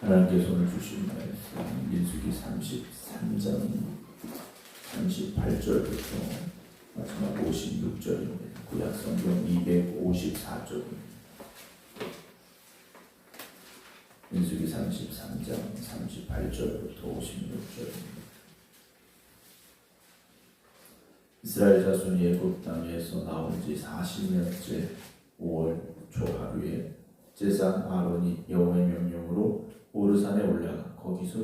하나님께 손을 주신 말씀 민수기 33장 38절부터 마지막 56절입니다. 구약성경 254쪽입니다. 민수기 33장 38절부터 56절입니다. 이스라엘 자손이 애굽 땅에서 나온 지 40년째 5월 초 하루에 제사장 아론이 여호와의 명령으로 오르산에 올라가 거기서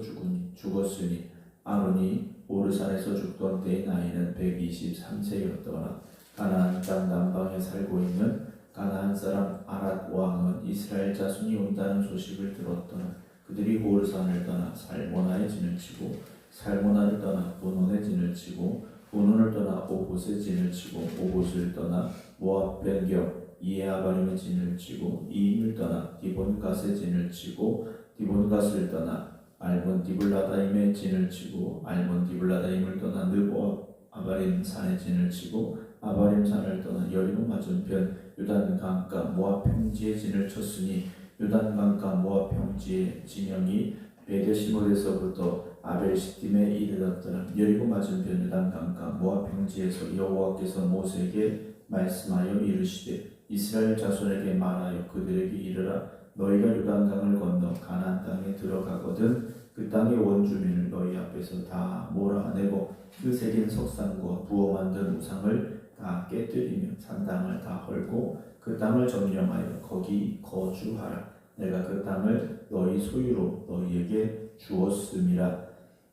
죽었으니 아론이 오르산에서 죽던 때의 나이는 123세였더라. 가나안 땅 남방에 살고 있는 가나안 사람 아랏 왕은 이스라엘 자손이 온다는 소식을 들었더라. 그들이 오르산을 떠나 살모나에 진을 치고 살모나를 떠나 분온에 진을 치고 분온을 떠나 오봇에 진을 치고 오봇을 떠나 모압 변경 이에아바림에 진을 치고 이임을 떠나 디본갓에 진을 치고 디본갓을 떠나 알몬 디블라다임에 진을 치고 알몬 디블라다임을 떠나 느보 아바림 산에 진을 치고 아바림 산을 떠나 여리고 맞은편 요단 강가 모압 평지에 진을 쳤으니 요단 강가 모압 평지의 진영이 베데시몰에서부터 아벨시딤에 이르렀더라. 여리고 맞은편 요단 강가 모압 평지에서 여호와께서 모세에게 말씀하여 이르시되 이스라엘 자손에게 말하여 그들에게 이르라. 너희가 요단강을 건너 가나안 땅에 들어가거든 그 땅의 원주민을 너희 앞에서 다 몰아내고 그 새긴 석상과 부어 만든 우상을 다 깨뜨리며 산당을 다 헐고 그 땅을 점령하여 거기 거주하라. 내가 그 땅을 너희 소유로 너희에게 주었음이라.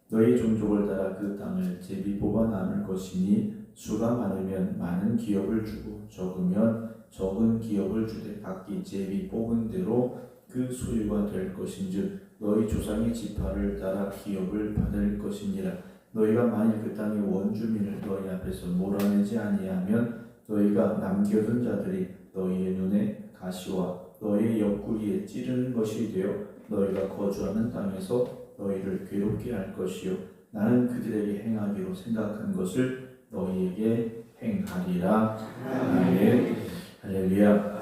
너희 종족을 따라 그 땅을 제비 뽑아 나눌 것이니 수가 많으면 많은 기업을 주고 적으면 적은 기업을 주되 각기 제비 뽑은 대로 그 소유가 될 것인즉 너희 조상의 지파를 따라 기업을 받을 것이니라. 너희가 만일 그 땅의 원주민을 너희 앞에서 몰아내지 아니하면 너희가 남겨둔 자들이 너희의 눈에 가시와 너희의 옆구리에 찌르는 것이 되어 너희가 거주하는 땅에서 너희를 괴롭게 할 것이요 나는 그들에게 행하기로 생각한 것을 너희에게 행하리라. 아멘. 할렐루야.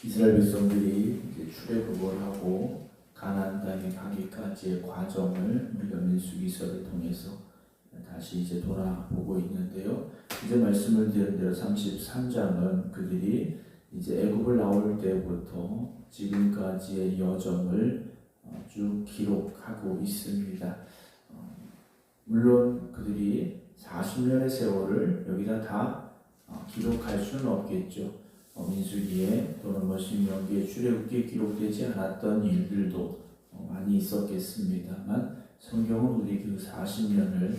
이스라엘 백성들이 이제 출애굽을 하고 가나안 땅에 가기까지의 과정을 우리가 민수기서를 통해서 다시 이제 돌아보고 있는데요. 이제 말씀을 드린 대로 33장은 그들이 이제 애굽을 나올 때부터 지금까지의 여정을 쭉 기록하고 있습니다. 물론 그들이 40년의 세월을 여기다 다 기록할 수는 없겠죠. 민수기에 또는 신명기에 출애굽기에 기록되지 않았던 일들도 많이 있었겠습니다만 성경은 우리 그 40년을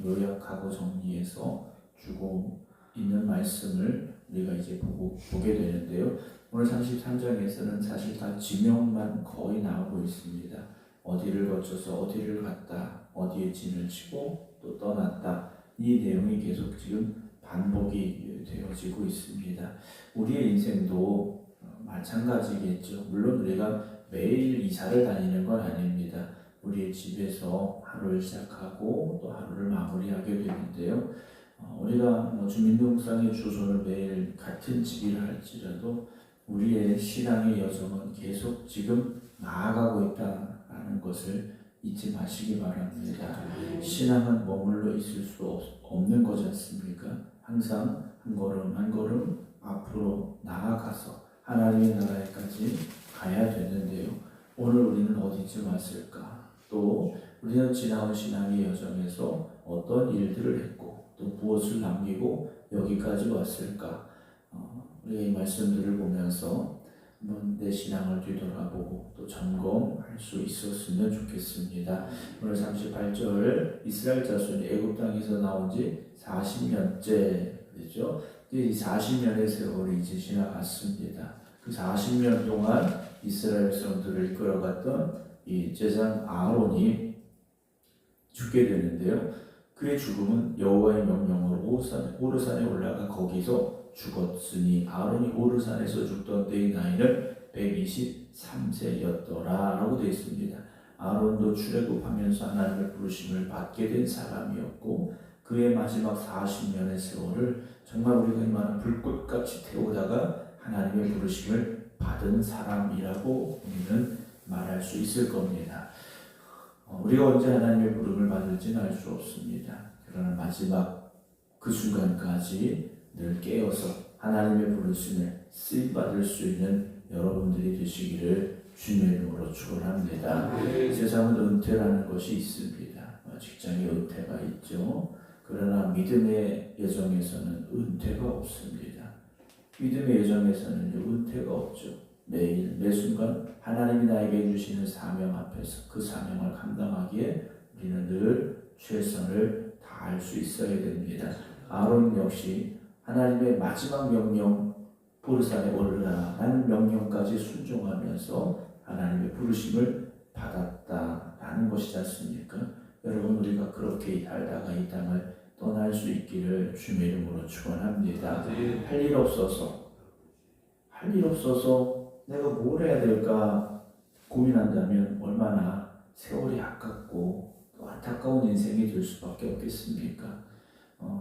요약하고 정리해서 주고 있는 말씀을 우리가 이제 보게 되는데요. 오늘 33장에서는 사실 다 지명만 거의 나오고 있습니다. 어디를 거쳐서 어디를 갔다, 어디에 진을 치고 또 떠났다. 이 내용이 계속 지금 반복이 되어지고 있습니다. 우리의 인생도 마찬가지겠죠. 물론 우리가 매일 이사를 다니는 건 아닙니다. 우리의 집에서 하루를 시작하고 또 하루를 마무리하게 되는데요. 우리가 주민등록상의 주소를 매일 같은 집이라 할지라도 우리의 신앙의 여정은 계속 지금 나아가고 있다는 것을 잊지 마시기 바랍니다. 신앙은 머물러 있을 수 없는 거지 않습니까? 항상 한 걸음 한 걸음 앞으로 나아가서 하나님의 나라에까지 가야 되는데요. 오늘 우리는 어디쯤 왔을까? 또 우리는 지나온 신앙의 여정에서 어떤 일들을 했고 또 무엇을 남기고 여기까지 왔을까? 우리의 말씀들을 보면서 한번 내 신앙을 뒤돌아보고 또 점검할 수 있었으면 좋겠습니다. 오늘 38절 이스라엘 자손이 애굽 땅에서 나온 지 40년째 되죠. 이 40년의 세월이 이제 지나갔습니다. 그 40년 동안 이스라엘 백성들을 이끌어갔던 이 제사장 아론이 죽게 되는데요. 그의 죽음은 여호와의 명령으로 오르산에 올라가 거기서 죽었으니 아론이 오르산에서 죽던 때의 나이는 123세였더라 라고 되어 있습니다. 아론도 출애굽하면서 하나님의 부르심을 받게 된 사람이었고 그의 마지막 40년의 세월을 정말 우리가 이만한 불꽃같이 태우다가 하나님의 부르심을 받은 사람이라고 우리는 말할 수 있을 겁니다. 우리가 언제 하나님의 부름을 받을지는 알 수 없습니다. 그러나 마지막 그 순간까지 늘 깨어서 하나님의 부르심에 쓰임받을 수 있는 여러분들이 되시기를 주님의 이름으로 축원합니다. 세상은 은퇴라는 것이 있습니다. 직장에 은퇴가 있죠. 그러나 믿음의 여정에서는 은퇴가 없습니다. 믿음의 여정에서는 은퇴가 없죠. 매일 매 순간 하나님이 나에게 주시는 사명 앞에서 그 사명을 감당하기에 우리는 늘 최선을 다할 수 있어야 됩니다. 아론 역시 하나님의 마지막 명령 호르산에 오르라라는 명령까지 순종하면서 하나님의 부르심을 받았다라는 것이지 않습니까? 여러분, 우리가 그렇게 살다가 이 땅을 떠날 수 있기를 주님의 이름으로 축원합니다. 할 일 없어서 내가 뭘 해야 될까 고민한다면 얼마나 세월이 아깝고 또 안타까운 인생이 될 수밖에 없겠습니까?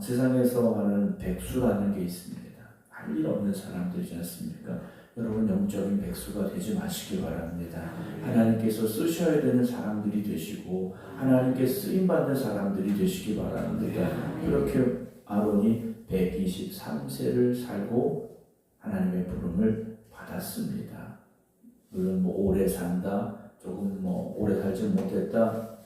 세상에서 말하는 백수라는 게 있습니다. 할 일 없는 사람들이지 않습니까? 여러분, 영적인 백수가 되지 마시기 바랍니다. 하나님께서 쓰셔야 되는 사람들이 되시고 하나님께 쓰임받는 사람들이 되시기 바랍니다. 그렇게 아론이 123세를 살고 하나님의 부름을 받았습니다. 물론 오래 산다, 조금 오래 살지 못했다,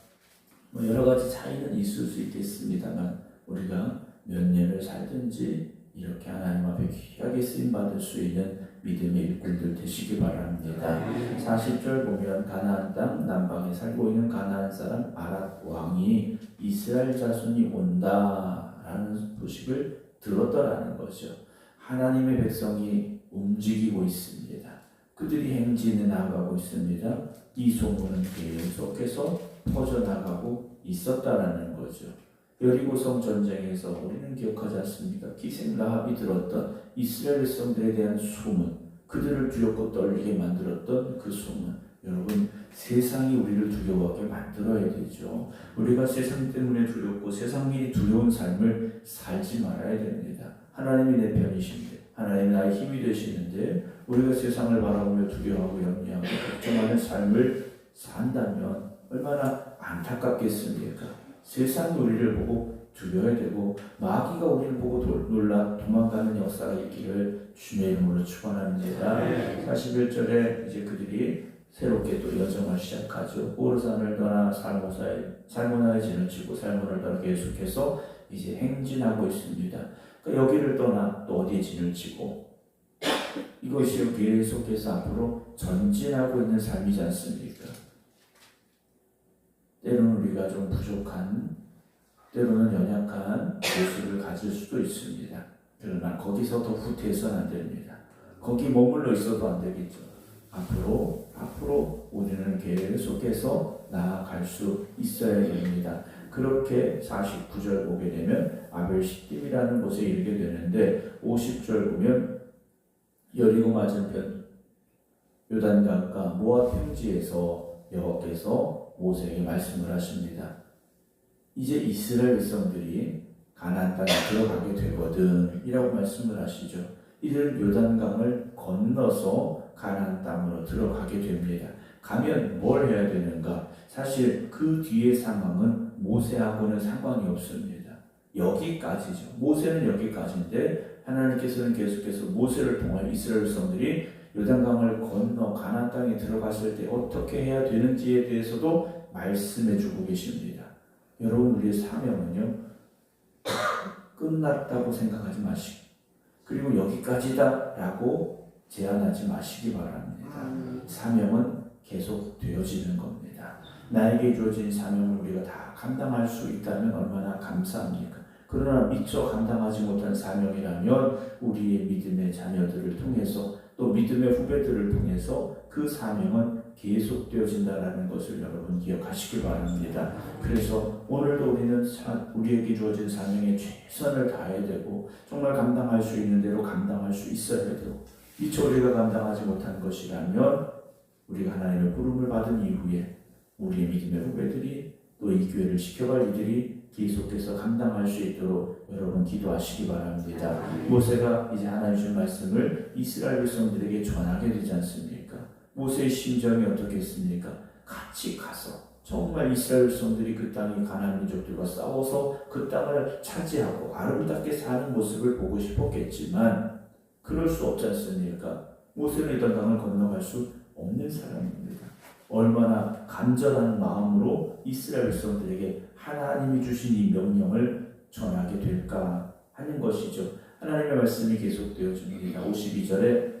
여러 가지 차이는 있을 수 있겠습니다만 우리가 몇 년을 살든지 이렇게 하나님 앞에 귀하게 쓰임받을 수 있는 믿음의 일꾼들 되시기 바랍니다. 40절 보면 가나안 땅 남방에 살고 있는 가나안 사람 아랏 왕이 이스라엘 자손이 온다라는 소식을 들었더라는 거죠. 하나님의 백성이 움직이고 있습니다. 그들이 행진해 나가고 있습니다. 이 소문은 계속해서 퍼져나가고 있었다라는 거죠. 여리고성 전쟁에서 우리는 기억하지 않습니까? 기생 라합이 들었던 이스라엘 백성들에 대한 소문, 그들을 두렵고 떨리게 만들었던 그 소문. 여러분, 세상이 우리를 두려워하게 만들어야 되죠. 우리가 세상 때문에 두렵고 세상 일이 두려운 삶을 살지 말아야 됩니다. 하나님이 내 편이신데, 하나님이 나의 힘이 되시는데 우리가 세상을 바라보며 두려워하고 염려하고 걱정하는 삶을 산다면 얼마나 안타깝겠습니까? 세상이 우리를 보고 두려워야 되고 마귀가 우리를 보고 놀라 도망가는 역사가 있기를 주님의 이름으로 축원합니다. 41절에 이제 그들이 새롭게 또 여정을 시작하죠. 오르산을 떠나 살모나에 진을 치고 살몬을 떠나 계속해서 이제 행진하고 있습니다. 그러니까 여기를 떠나 또 어디에 진을 치고 이것이 계속해서 앞으로 전진하고 있는 삶이지 않습니까? 때로는 우리가 좀 부족한, 때로는 연약한 모습을 가질 수도 있습니다. 그러나 거기서 더 후퇴해서는 안 됩니다. 거기 머물러 있어도 안 되겠죠. 앞으로 우리는 계속해서 나아갈 수 있어야 됩니다. 그렇게 49절 보게 되면 아벨시딤이라는 곳에 이르게 되는데 50절 보면 여리고 맞은편 요단강가 모압 평지에서 여호와께서 모세에게 말씀을 하십니다. 이제 이스라엘 백성들이 가나안 땅에 들어가게 되거든 이라고 말씀을 하시죠. 이들은 요단강을 건너서 가나안 땅으로 들어가게 됩니다. 가면 뭘 해야 되는가? 사실 그 뒤의 상황은 모세하고는 상관이 없습니다. 여기까지죠. 모세는 여기까지인데 하나님께서는 계속해서 모세를 통해 이스라엘 백성들이 요단강을 건너 가나안 땅에 들어갔을 때 어떻게 해야 되는지에 대해서도 말씀해 주고 계십니다. 여러분, 우리의 사명은요 끝났다고 생각하지 마시고 그리고 여기까지다 라고 제한하지 마시기 바랍니다. 사명은 계속 되어지는 겁니다. 나에게 주어진 사명을 우리가 다 감당할 수 있다면 얼마나 감사합니까? 그러나 미처 감당하지 못한 사명이라면 우리의 믿음의 자녀들을 통해서 또 믿음의 후배들을 통해서 그 사명은 계속되어진다는 것을 여러분 기억하시기 바랍니다. 그래서 오늘도 우리는 우리에게 주어진 사명에 최선을 다해야 되고 정말 감당할 수 있는 대로 감당할 수 있어야 되고 미처 우리가 감당하지 못한 것이라면 우리가 하나님의 부름을 받은 이후에 우리의 믿음의 후배들이 또 이 교회를 지켜갈 이들이 계속해서 감당할 수 있도록 여러분 기도하시기 바랍니다. 모세가 이제 하나님 주신 말씀을 이스라엘 백성들에게 전하게 되지 않습니까? 모세의 심정이 어떻겠습니까? 같이 가서 정말 이스라엘 백성들이 그 땅이 가나안 민족들과 싸워서 그 땅을 차지하고 아름답게 사는 모습을 보고 싶었겠지만 그럴 수 없지 않습니까? 모세는 이 땅을 건너갈 수 없는 사람입니다. 얼마나 간절한 마음으로 이스라엘 백성들에게 하나님이 주신 이 명령을 전하게 될까 하는 것이죠. 하나님의 말씀이 계속되어집니다. 52절에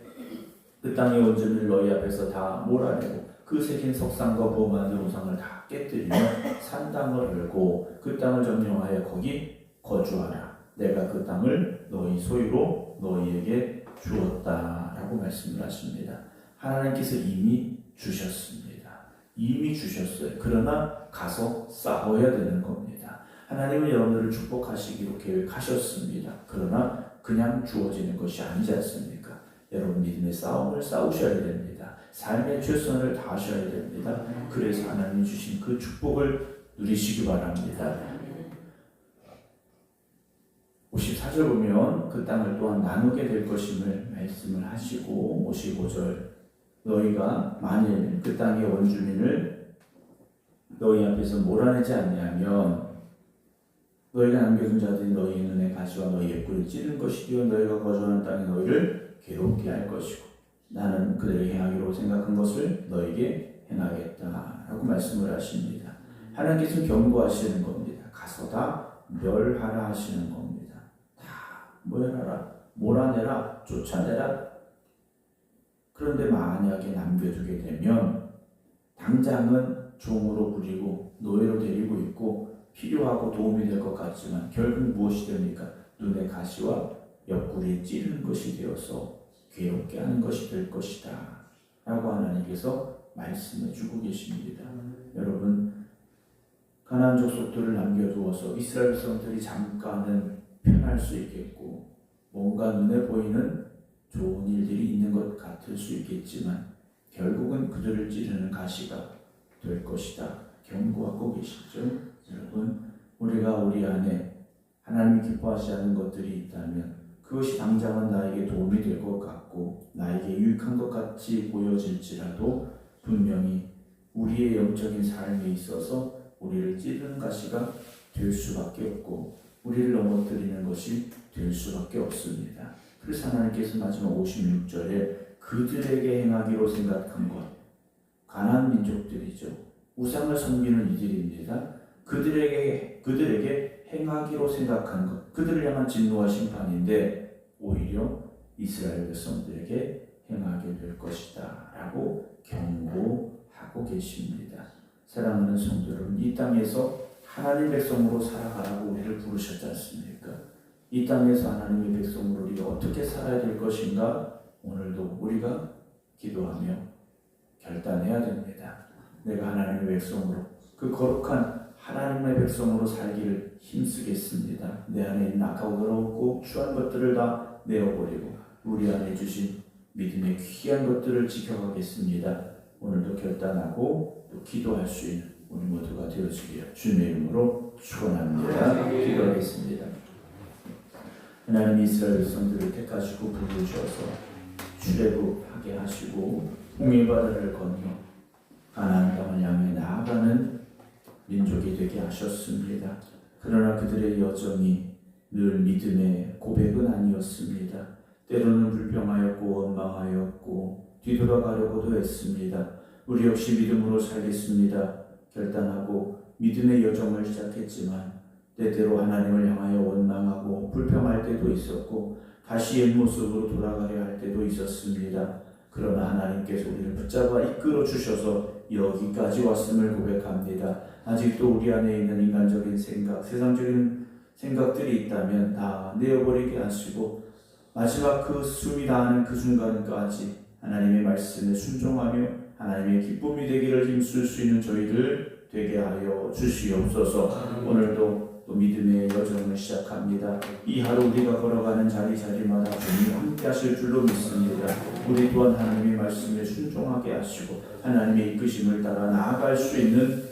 그 땅의 원전을 너희 앞에서 다 몰아내고 그 새긴 석상과 부어 만든 우상을 다 깨뜨리며 산당을 헐고 그 땅을 점령하여 거기 거주하라. 내가 그 땅을 너희 소유로 너희에게 주었다라고 말씀을 하십니다. 하나님께서 이미 주셨습니다. 이미 주셨어요. 그러나 가서 싸워야 되는 겁니다. 하나님은 여러분들을 축복하시기로 계획하셨습니다. 그러나 그냥 주어지는 것이 아니지 않습니까? 여러분 믿음의 싸움을 싸우셔야 됩니다. 삶의 최선을 다하셔야 됩니다. 그래서 하나님이 주신 그 축복을 누리시기 바랍니다. 54절 보면 그 땅을 또한 나누게 될 것임을 말씀을 하시고 55절 너희가 만일 그 땅의 원주민을 너희 앞에서 몰아내지 않냐면 너희가 남겨둔 자들이 너희의 눈에 가시와 너희의 옆구리를 찌른 것이요 너희가 거주하는 땅에 너희를 괴롭게 할 것이고 나는 그들에게 행하기로 생각한 것을 너희에게 행하겠다라고 말씀을 하십니다. 하나님께서는 경고하시는 겁니다. 가서 다 멸하라 하시는 겁니다. 다 멸하라, 몰아내라, 쫓아내라. 그런데 만약에 남겨두게 되면 당장은 종으로 부리고 노예로 데리고 있고 필요하고 도움이 될 것 같지만 결국 무엇이 됩니까? 눈의 가시와 옆구리에 찌르는 것이 되어서 괴롭게 하는 것이 될 것이다 라고 하나님께서 말씀해 주고 계십니다. 여러분 가나안 족속들을 남겨두어서 이스라엘 백성들이 잠깐은 편할 수 있겠고 뭔가 눈에 보이는 좋은 일들이 있는 것 같을 수 있겠지만 결국은 그들을 찌르는 가시가 될 것이다 경고하고 계시죠. 여러분 우리가 우리 안에 하나님이 기뻐하지 않는 것들이 있다면 그것이 당장은 나에게 도움이 될 것 같고 나에게 유익한 것 같이 보여질지라도 분명히 우리의 영적인 삶에 있어서 우리를 찌르는 가시가 될 수밖에 없고 우리를 넘어뜨리는 것이 될 수밖에 없습니다. 그래서 하나님께서 마지막 56절에 그들에게 행하기로 생각한 것 가나안 민족들이죠. 우상을 섬기는 이들입니다. 그들에게 행하기로 생각한 것 그들을 향한 진노와 심판인데 오히려 이스라엘 백성들에게 행하게 될 것이다 라고 경고하고 계십니다. 사랑하는 성도 여러분 이 땅에서 하나님 백성으로 살아가라고 우리를 부르셨지 않습니까? 이 땅에서 하나님의 백성으로 우리가 어떻게 살아야 될 것인가 오늘도 우리가 기도하며 결단해야 됩니다. 내가 하나님의 백성으로 그 거룩한 하나님의 백성으로 살기를 힘쓰겠습니다. 내 안에 있는 악하고 더럽고 추한 것들을 다 내어버리고 우리 안에 주신 믿음의 귀한 것들을 지켜가겠습니다. 오늘도 결단하고 또 기도할 수 있는 우리 모두가 되어주기를 주님의 이름으로 축원합니다. 기도하겠습니다. 하나님 이스라엘 백성들을 택하시고 부르셔서 출애굽하게 하시고 홍해바다를 건너 가나안 땅을 향해 나아가는 민족이 되게 하셨습니다. 그러나 그들의 여정이 늘 믿음의 고백은 아니었습니다. 때로는 불평하였고 원망하였고 뒤돌아가려고도 했습니다. 우리 역시 믿음으로 살겠습니다. 결단하고 믿음의 여정을 시작했지만 때때로 하나님을 향하여 원망하고 불평할 때도 있었고 다시 옛 모습으로 돌아가려 할 때도 있었습니다. 그러나 하나님께서 우리를 붙잡아 이끌어 주셔서 여기까지 왔음을 고백합니다. 아직도 우리 안에 있는 인간적인 생각, 세상적인 생각들이 있다면 다 내어버리게 하시고 마지막 그 숨이 다하는 그 순간까지 하나님의 말씀에 순종하며 하나님의 기쁨이 되기를 힘쓸 수 있는 저희들 되게 하여 주시옵소서. 오늘도 또 믿음의 여정을 시작합니다. 이 하루 우리가 걸어가는 자리마다 주님이 함께 하실 줄로 믿습니다. 우리 또한 하나님의 말씀에 순종하게 하시고 하나님의 이끄심을 따라 나아갈 수 있는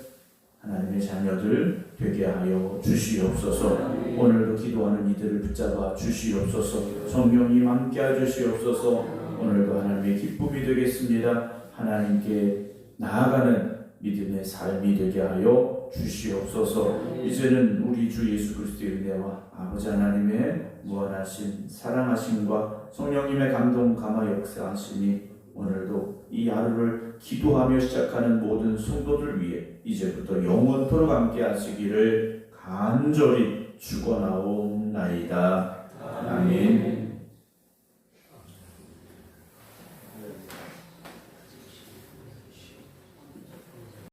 하나님의 자녀들 되게 하여 주시옵소서. 오늘도 기도하는 이들을 붙잡아 주시옵소서. 성령님 함께 해 주시옵소서. 오늘도 하나님의 기쁨이 되겠습니다. 하나님께 나아가는 믿음의 삶이 되게 하여 주시옵소서. 이제는 우리 주 예수 그리스도의 은혜와 아버지 하나님의 무한하신 사랑하심과 성령님의 감동 감화 역사하심이 오늘도 이 하루를 기도하며 시작하는 모든 성도들 위해 이제부터 영원토록 함께 하시기를 간절히 축원하옵나이다. 아멘.